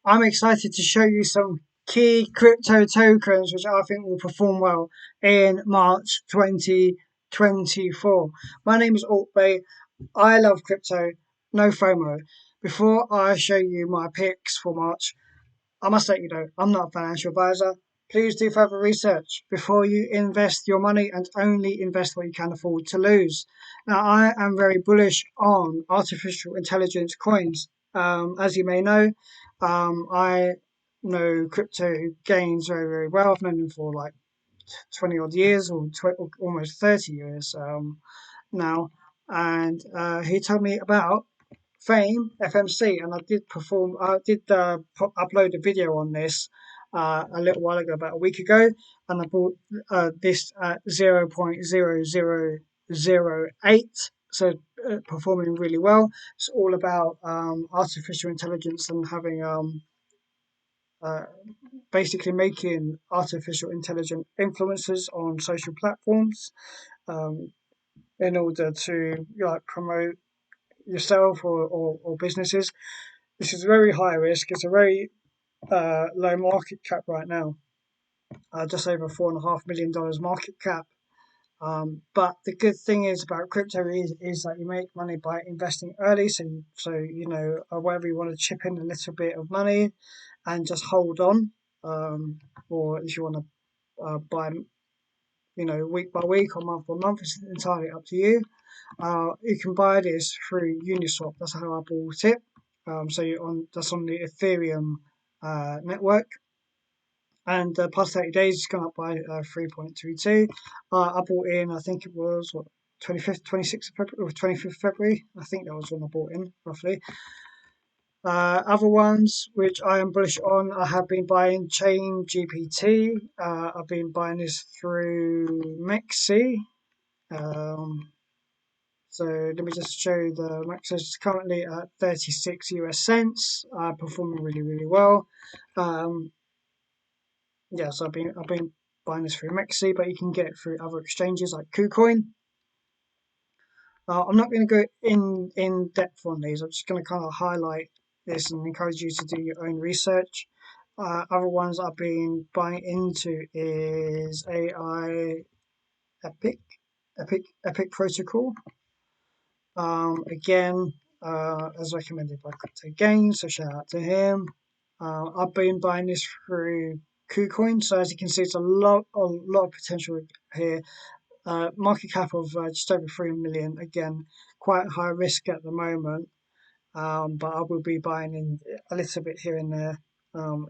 I'm excited to show you some key crypto tokens which I think will perform well in March 2024. My name is ALTBAE. I love crypto, no FOMO. Before I show you my picks for March, I must let you know I'm not a financial advisor. Please do further research before you invest your money and only invest what you can afford to lose. Now, I am very bullish on artificial intelligence coins. As you may know, I know crypto gains very, very well. I've known him for like 20 odd years or almost 30 years now. And he told me about Fame FMC, and I did upload a video on this a little while ago, about a week ago, and I bought this at 0.0008, so performing really well. It's all about artificial intelligence and having uh, basically making artificial intelligent influencers on social platforms um, in order to like promote yourself or businesses. This is very high risk. It's a very low market cap right now, just over $4.5 million market cap. But the good thing is about crypto is that you make money by investing early. Whether you want to chip in a little bit of money and just hold on, or if you want to buy, week by week or month by month, it's entirely up to you. You can buy this through Uniswap. That's how I bought it. That's on the Ethereum network, and the past 30 days it's gone up by 3.22. I bought in, I think it was what 25th, 26th of February, or 25th of February. I think that was when I bought in, roughly. Other ones which I am bullish on, I have been buying Chain GPT. I've been buying this through Mexi. Um, So let me just show you the max. It's currently at 36 US cents, performing really, really well. So I've been buying this through Mexi, but you can get it through other exchanges like KuCoin. I'm not going to go in depth on these. I'm just going to kind of highlight this and encourage you to do your own research. Other ones I've been buying into is AI Epic, Epic Protocol. Again, as recommended by Crypto Gains, so shout out to him. I've been buying this through KuCoin, so as you can see, it's a lot of potential here. Market cap of just over 3 million. Again, quite high risk at the moment, but I will be buying in a little bit here and there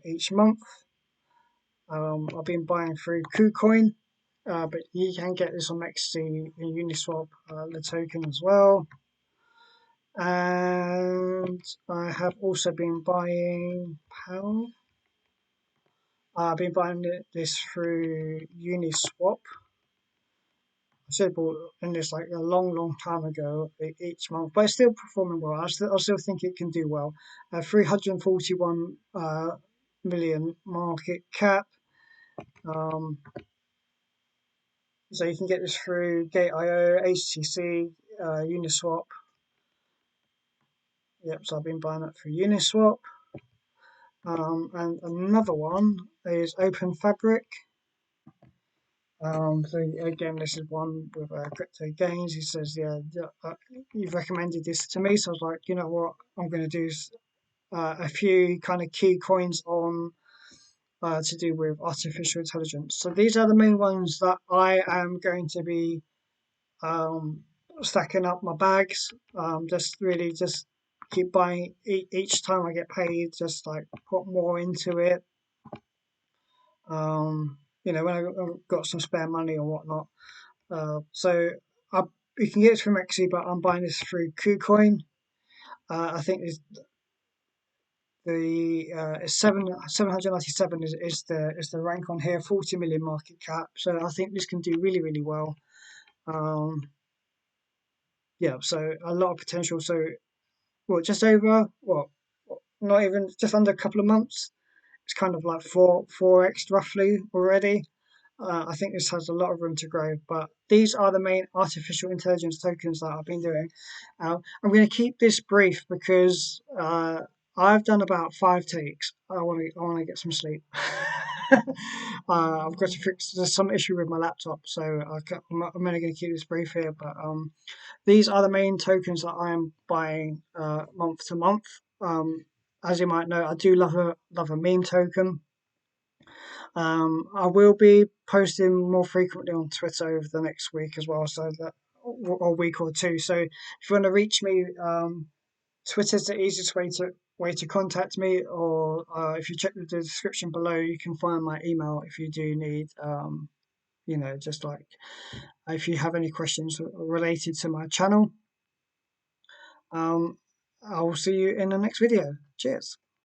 each month. I've been buying through KuCoin, but you can get this on Mexi and Uniswap, the token as well. And I have also been buying pound. I've been buying this through Uniswap. I should have bought in this like a long time ago each month, but it's still performing well. I still think it can do well. 341 million market cap. So you can get this through Gate.io, HTC, Uniswap. Yep, so I've been buying that through Uniswap. And another one is Open Fabric. So again, this is one with Crypto Gains. He says, "Yeah, you've recommended this to me." So I was like, you know what, I'm going to do a few kind of key coins on to do with artificial intelligence. So these are the main ones that I am going to be stacking up my bags. Just keep buying each time I get paid. Just like put more into it. When I've got some spare money or whatnot. You can get it from Mexi, but I'm buying this through KuCoin. I think the 797 is the rank on here, 40 million market cap. So I think this can do really, really well. So a lot of potential. So just over not even just under a couple of months. It's kind of like 4x roughly already. I think this has a lot of room to grow, but these are the main artificial intelligence tokens that I've been doing. I'm going to keep this brief because I've done about 5 takes. I want to get some sleep. I've got to fix. There's some issue with my laptop, so I'm only going to keep this brief here. But these are the main tokens that I am buying month to month. As you might know, I do love a meme token. I will be posting more frequently on Twitter over the next week as well, so that or week or two. So if you want to reach me, Twitter's the easiest way to contact me, or if you check the description below, you can find my email if you do need, just like if you have any questions related to my channel. Um, I will see you in the next video. Cheers.